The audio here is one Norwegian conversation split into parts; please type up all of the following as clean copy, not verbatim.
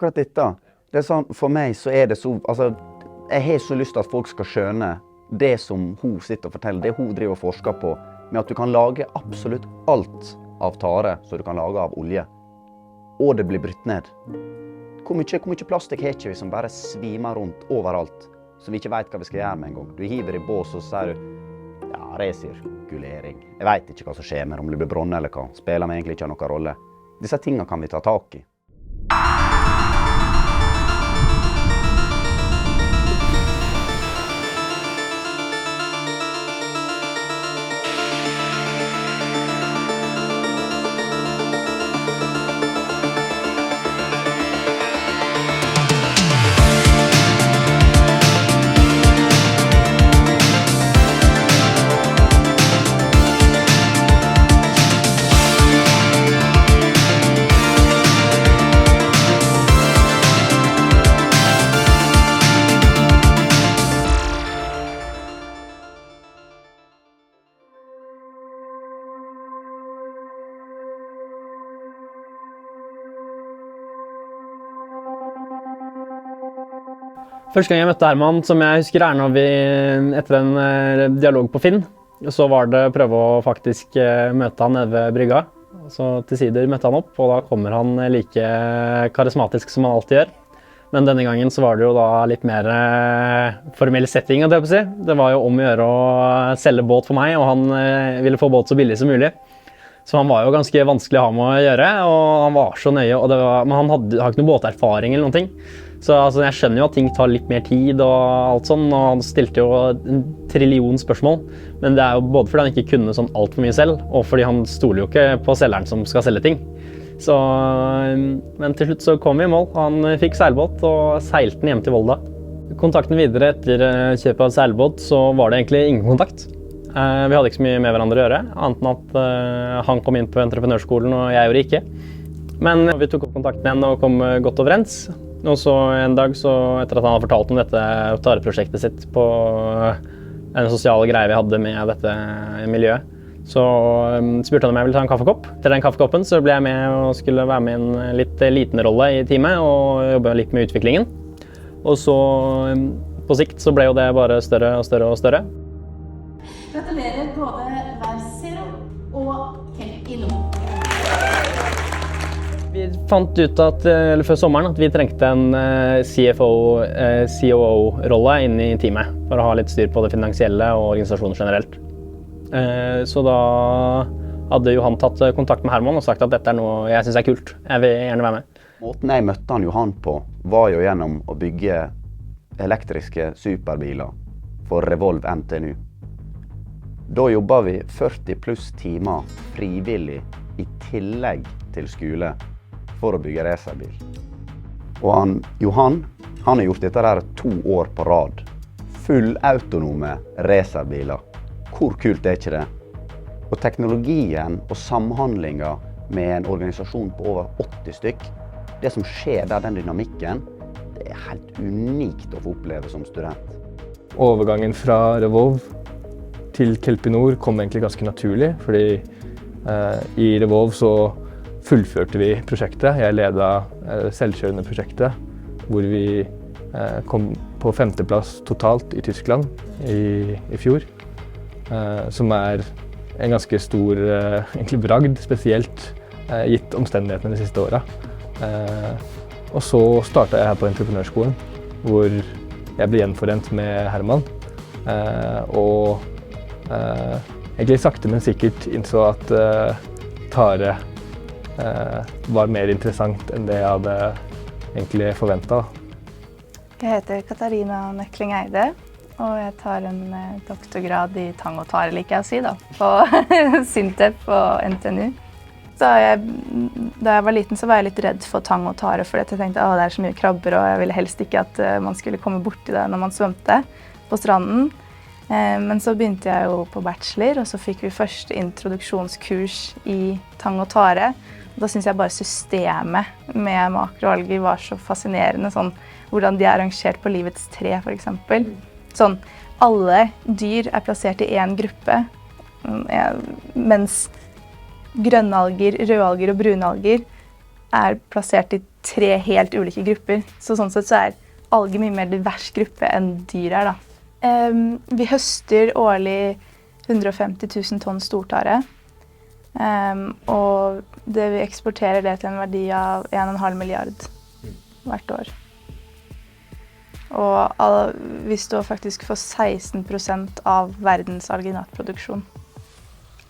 Akkurat dette, det sånn, for meg så det så, altså, jeg har så lyst til at folk skal skjønne det som hun sitter og forteller, det hun driver og forsker på, med at du kan lage absolutt alt av tare som du kan lage av olje, og det blir brytt ned. Hvor mye plastikk har ikke vi som bare svimer rundt overalt, som vi ikke vet hva vi skal gjøre med en gang. Du hiver i bås og så sier du, ja, resirkulering. Jeg vet ikke hva som skjer med om det blir bronne eller hva. Spiller meg egentlig ikke noen rolle. Disse tingene kan vi ta tak i. Første gang jeg møtte Herman, som jeg husker når vi, etter en dialog på Finn, så var det å prøve å faktisk møte han nede ved brygga. Så til sider møtte han opp, og da kommer han like karismatisk som han alltid gjør. Men denne gangen så var det jo da litt mer formell setting, det å si. Det var jo om å gjøre å selge båt for meg, og han ville få båt så billig som mulig. Så han var jo ganske vanskelig å ha med å gjøre, og han var så nøye, men han har ikke noe båterfaring eller noen ting. Så altså, jeg skjønner jo at ting tar litt mer tid og alt sånn, og han stilte jo en trillion spørsmål. Men det jo både fordi han ikke kunne sånn alt for mye selv, og fordi han stoler jo ikke på selgeren som skal selge ting. Så, men til slutt så kom vi i mål. Han fikk seilbåt og seilte den hjem til Volda. Kontakten videre etter kjøpet av seilbåt så var det egentlig ingen kontakt. Vi hadde ikke så mye med hverandre å gjøre, annet enn at han kom inn på entreprenørskolen og jeg gjorde ikke. Men vi tok opp kontakten igjen og kom godt overens. Og så en dag, så etter at han hadde fortalt om dette tareprosjektet sitt på en sosial greie vi hadde med dette miljøet, så spurte han om jeg ville ta en kaffekopp. Til den kaffekoppen så ble jeg med og skulle være med i en litt liten rolle i teamet og jobbe litt med utviklingen. Og så på sikt så ble jo det bare større og større og større. Gratulerer både Versero og Kelpino. Vi fant ut at, eller før sommeren, at vi trengte en CFO-COO-rolle inne i teamet for å ha litt styr på det finansielle og organisasjonen generelt. Så da hadde Johan tatt kontakt med Herman og sagt at dette noe jeg synes kult. Jeg vil gjerne være med. Måten jeg møtte han Johan på var jo gjennom å bygge elektriske superbiler for Revolve NTNU. Da jobbet vi 40 pluss timer frivillig i tillegg til skole for å bygge racerbil. Og Johan har gjort dette der 2 år på rad. Fullautonome racerbiler. Hvor kult ikke det? Og teknologien og samhandlingen med en organisasjon på over 80 stykk, det som skjer der, den dynamikken, det helt unikt å få oppleve som student. Overgangen fra Revolve til Kelpinor kom egentlig ganske naturlig, fordi i Revolve så fullførte vi prosjektet. Jeg ledet selvkjørende prosjektet, hvor vi kom på 5. plass totalt i Tyskland i fjor. Som en ganske stor egentlig bragd, spesielt gitt omstendighetene de siste årene. Og så startet jeg her på entreprenørskolen, hvor jeg ble gjenforent med Herman. Og egentlig sakte, men sikkert innså at tare var mer interessant enn det jeg hadde egentlig forventet. Jeg heter Katarina Nøkling Eide, og jeg tar en doktorgrad i tang og tare, liker jeg å si, da, på Sintef og NTNU. Da jeg var liten så var jeg litt redd for tang og tare, fordi jeg tenkte at det så mye krabber, og jeg ville helst ikke at man skulle komme borti det når man svømte på stranden. Men så begynte jeg jo på bachelor, og så fikk vi første introduksjonskurs i tang og tare. Da synes jeg bare systemet med makroalger var så fascinerende, sånn hvordan de rangert på livets tre, for eksempel. Sånn, alle dyr plassert i en gruppe, mens grønne alger, røde alger og brune alger plassert i 3 helt ulike grupper. Så sånn sett så alger mye mer divers gruppe enn dyr da. Vi høster årlig 150 000 tonn stortare. Og vi eksporterer det til en verdi av 1,5 milliard hvert år. Og vi står faktisk for 16% av verdens alginatproduksjon.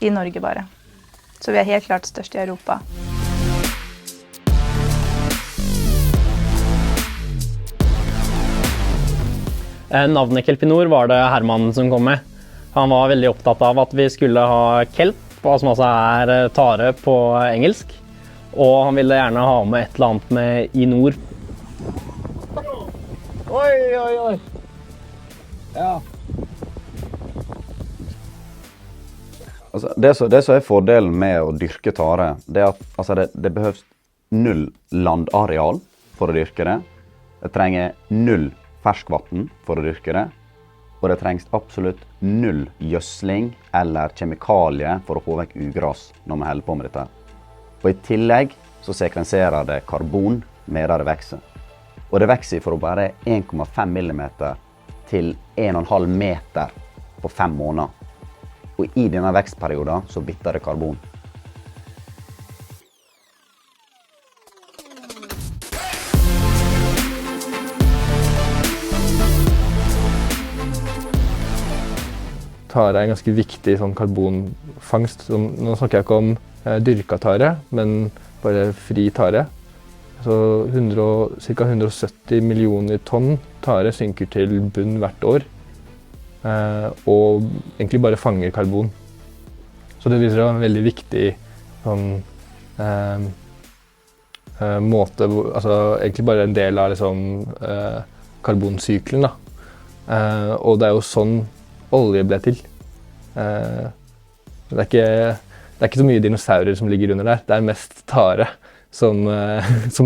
I Norge bare. Så vi helt klart størst i Europa. Navnet Kelpinor var det Herman som kom med. Han var veldig opptatt av at vi skulle ha kelp, som altså tare på engelsk. Og han ville gjerne ha med et eller annet med i nord. Oi, oi, oi. Ja. Altså, det som fordelen med å dyrke tare, det at altså, det behøves 0 landareal for å dyrke det. Det trenger 0 ferskvann for å dyrke det. Og det trengs absolutt 0 gjødsling eller kjemikalier for å få vekk ugras når man holder på med dette. Og i tillegg så sekvenserer det karbon medan det vokser. Og det vokser fra bare 1,5 millimeter til 1,5 meter på 5 måneder. Og i denne vekstperioden så bitter det karbon. Tare en ganske viktig sånn karbonfangst. Nå snakker jeg ikke om dyrka tare, men bare fri tare. Så ca. 170 millioner tonn tare synker til bunn hvert år. Og egentlig bare fanger karbon. Så det viser en veldig viktig sånn, måte, altså egentlig bare en del av liksom, karbonsyklen. Da. Og det jo sånn olje ble til. Det ikke så mye dinosaurer som ligger under der, det mest tare som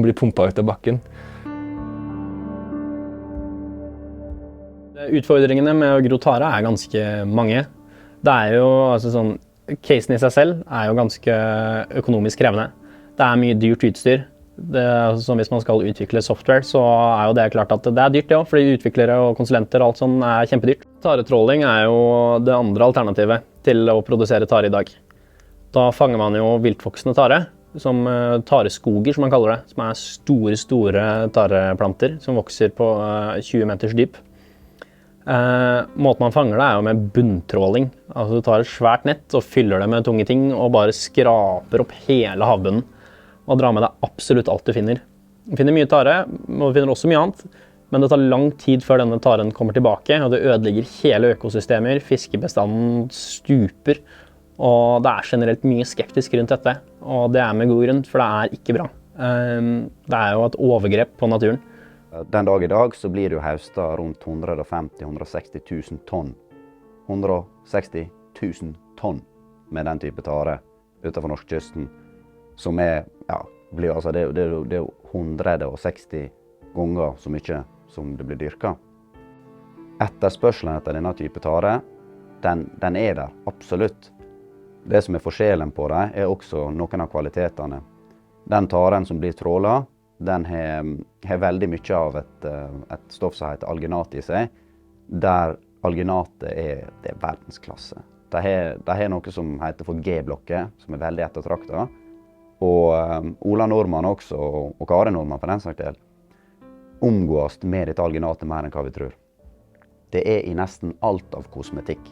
blir pumpet ut av bakken. Utfordringene med å gro tare ganske mange. Det jo altså sånn, casen i seg selv jo ganske økonomisk krevende. Det mye dyrt utstyr. Altså, hvis man skal utvikle software, så jo det klart at det dyrt, ja, fordi utviklere og konsulenter og alt sånn kjempedyrt. Taretråling jo det andre alternativet til å produsere tare i dag. Da fanger man jo viltvoksende tare, som tareskoger som man kaller det, som store tareplanter som vokser på 20 meters dyp. Måten man fanger det jo med bunntråling. Altså du tar et svært nett og fyller det med tunge ting og bare skraper opp hele havbunnen og drar med deg absolutt alt du finner. Du finner mye tare, og du finner også mye annet, men det tar lang tid før denne taren kommer tilbake, og det ødelegger hele økosystemer, fiskebestanden stuper, og det generelt mye skeptisk rundt dette, og det med god grunn, for det ikke bra. Det jo et overgrep på naturen. Den dag i dag så blir det jo høstet rundt 150–160 000 tonn. 160 000 tonn med den type tare utenfor norskekysten, som altså det jo 160 ganger så mye som det blir dyrket. Etterspørselen etter denne type tare, den der, absolutt. Det som forskjellen på det, også noen av kvalitetene. Den taren som blir trålet, den har veldig mye av et stoff som heter alginat i seg, der alginatet det verdensklasse. Det har noe som heter for G-blokker, som veldig ettertraktet. Og Ola Nordmann også, og Kari Nordmann for den saks del, omgås med dette alginatet mer enn hva vi tror. Det i nesten alt av kosmetikk.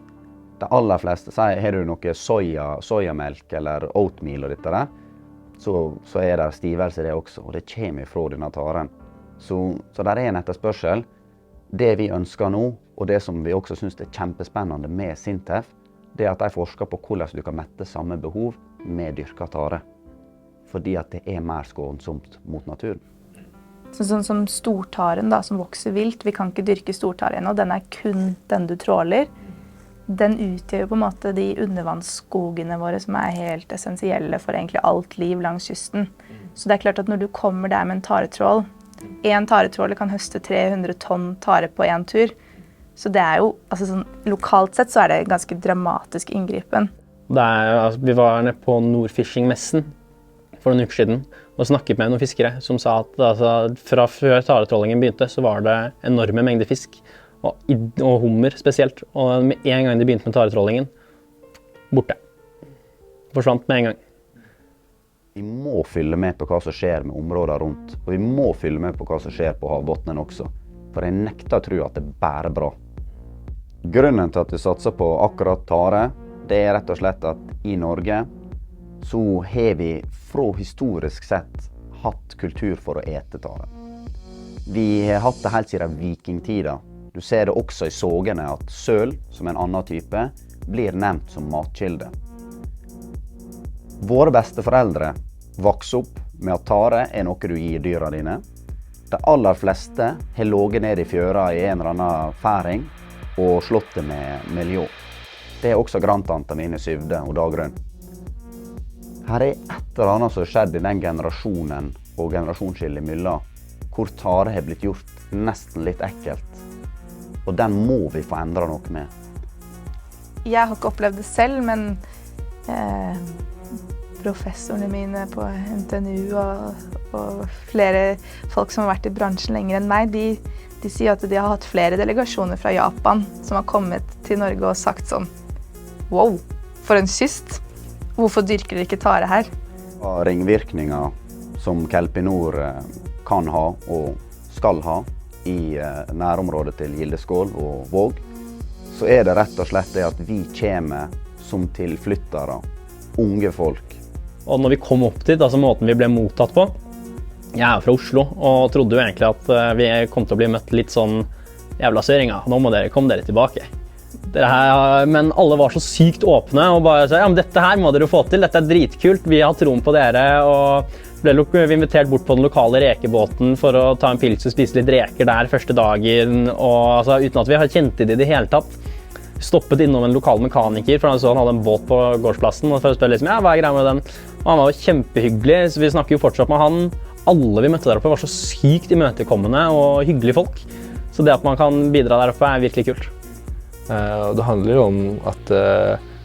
De aller fleste, har du noe sojamelk eller oatmeal og dette der, så det stivelse det også, og det kommer fra denne taren. Så det en etterspørsel. Det vi ønsker nå, og det som vi også synes kjempespennende med Sintef, det at de forsker på hvordan du kan mette samme behov med dyrket tare. Fordi at det mer skånsomt mot naturen. Sånn som stortaren da, som vokser vilt, vi kan ikke dyrke stortare ennå, den kun den du tråler. Den utgjør jo på en måte de undervannsskogene våre som helt essensielle for egentlig alt liv langs kysten. Så det klart at når du kommer der med en taretrål, en taretråler kan høste 300 tonn tare på en tur. Så det jo, altså sånn, lokalt sett så det ganske dramatisk inngripen. Altså, vi var nede på Nordfishing-messen for noen uker siden og snakket med noen fiskere som sa at altså, fra før taretrålingen begynte, så var det enorme mengder fisk, og hummer spesielt. Og med en gang de begynte med taretrålingen, borte. Forsvant med en gang. Vi må følge med på hva som skjer med områdene rundt, og vi må følge med på hva som skjer på havbunnen også, for jeg nekter å tro at det er bare bra. Grunnen til at vi satser på akkurat tare, det er rett og slett at i Norge så har vi fra historisk sett hatt kultur for å ete tare. Vi har hatt det helt siden vikingtida. Du ser det også i sågene at søl, som en annen type, blir nevnt som matkilde. Våre besteforeldre vokste opp med at tare er noe du gir dyra dine. De aller fleste har ligget ned i fjøra i en eller annen færing og slått det med ljå. Det er også grandtanta mine Syvde og Dagrun. Her er et eller annet som har skjedd i den generasjonen og generasjonsskillet imellom, hvor tare har blitt gjort nesten litt ekkelt. Og den må vi få endre noe med. Jeg har ikke opplevd det selv, men professorene mine på NTNU og flere folk som har vært i bransjen lenger enn meg, de sier at de har hatt flere delegasjoner fra Japan som har kommet til Norge og sagt sånn: wow, for en kyst! Hvorfor dyrker dere ikke tare her? Ringvirkninger som Kelpinor kan ha og skal ha i nærområdet til Gildeskål og Våg, så er det rett og slett det at vi kommer som tilflyttere, unge folk. Og når vi kom opp dit, altså måten vi ble mottatt på, jeg er fra Oslo og trodde jo egentlig at vi kom til å bli møtt litt sånn jævla søringer, nå må dere komme dere tilbake. Men alle var så sykt åpne og bare sa, ja, men dette her må dere få til, dette er dritkult, vi har troen på dere, og ble invitert bort på den lokale rekebåten for å ta en pils og spise litt reker der første dagen, og altså, uten at vi har kjent det i det hele tatt. Stoppet innom en lokal mekaniker, for han så han hadde en båt på gårdsplassen, og for å spørre liksom, ja, hva er greia med den? Og han var jo kjempehyggelig, så vi snakker jo fortsatt med han. Alle vi møtte der oppe var så sykt imøtekommende og hyggelige folk. Så det at man kan bidra der oppe er virkelig kult. Og det handler om at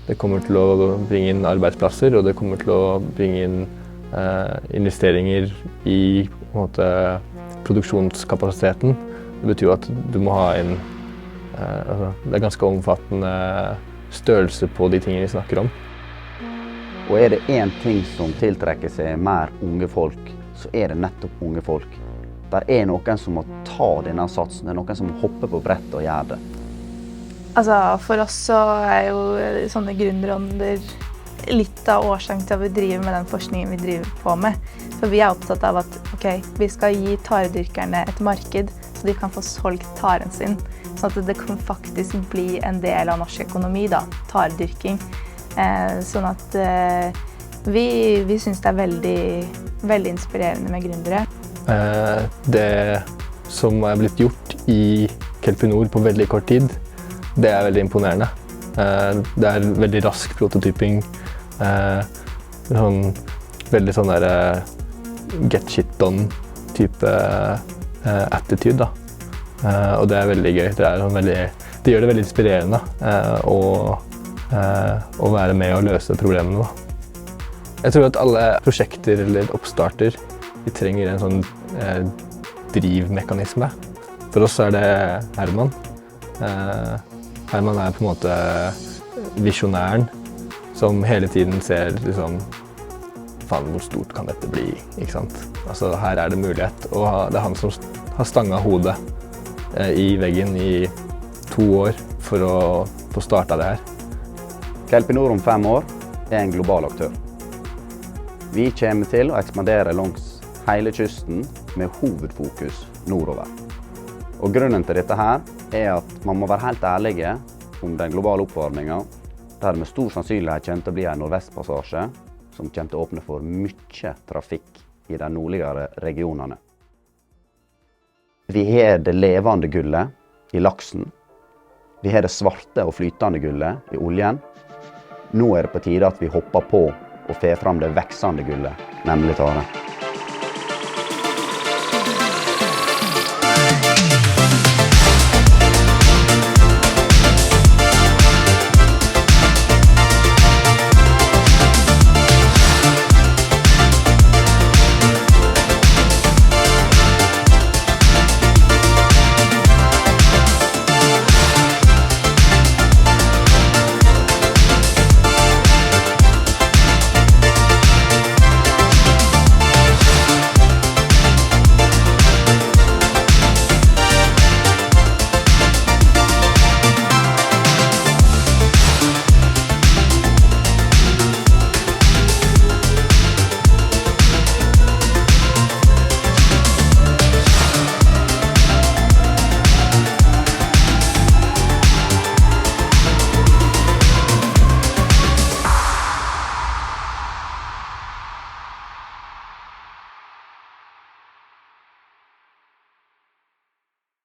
det kommer til å bringe inn arbeidsplasser, og det kommer til å bringe inn investeringer i på en måte, produksjonskapasiteten. Det betyr at du må ha en det er ganske omfattende størrelse på de tingene vi snakker om. Og er det en ting som tiltrekker seg mer unge folk, så er det nettopp unge folk. Der er noen som må ta denne satsen, det er noen som må hoppe på brettet og gjøre det. Altså, for oss så er jo sånne gründerånder litt av årsaken til at vi driver med den forskningen vi driver på med. For vi er opptatt av at vi skal gi taredyrkerne et marked, så de kan få solgt taren sin. Sånn at det kan faktisk bli en del av norsk økonomi, da, taredyrking. Sånn at vi synes det er veldig, veldig inspirerende med gründere. Det som er blitt gjort i Kelpinor på veldig kort tid, det er veldig imponerende. Det er veldig rask prototyping, veldig sånn der get shit done type attitude, da. Og det er veldig gøy. Det gjør det veldig inspirerende å være med og løse problemene. Da. Jeg tror at alle prosjekter eller oppstarter de trenger en sånn drivmekanisme. For oss er det Herman. Herman er på en måte visjonæren som hele tiden ser liksom, faen, hvor stort kan dette bli, ikke sant? Altså, her er det mulighet, og det er han som har stanget hodet i veggen i 2 år for å få startet det her. Kelpinor om 5 år er en global aktør. Vi kommer til å ekspandere langs hele kysten med hovedfokus nordover. Og grunnen til dette her er at man må være helt ærlige om den globale oppvarmingen, der det med stor sannsynlighet kommer til å bli en nordvestpassasje som kommer til å åpne for mye trafikk i de nordligere regionene. Vi har det levende gullet i laksen. Vi har det svarte og flytende gullet i oljen. Nå er det på tide at vi hopper på og får fram det veksende gullet, nemlig tare.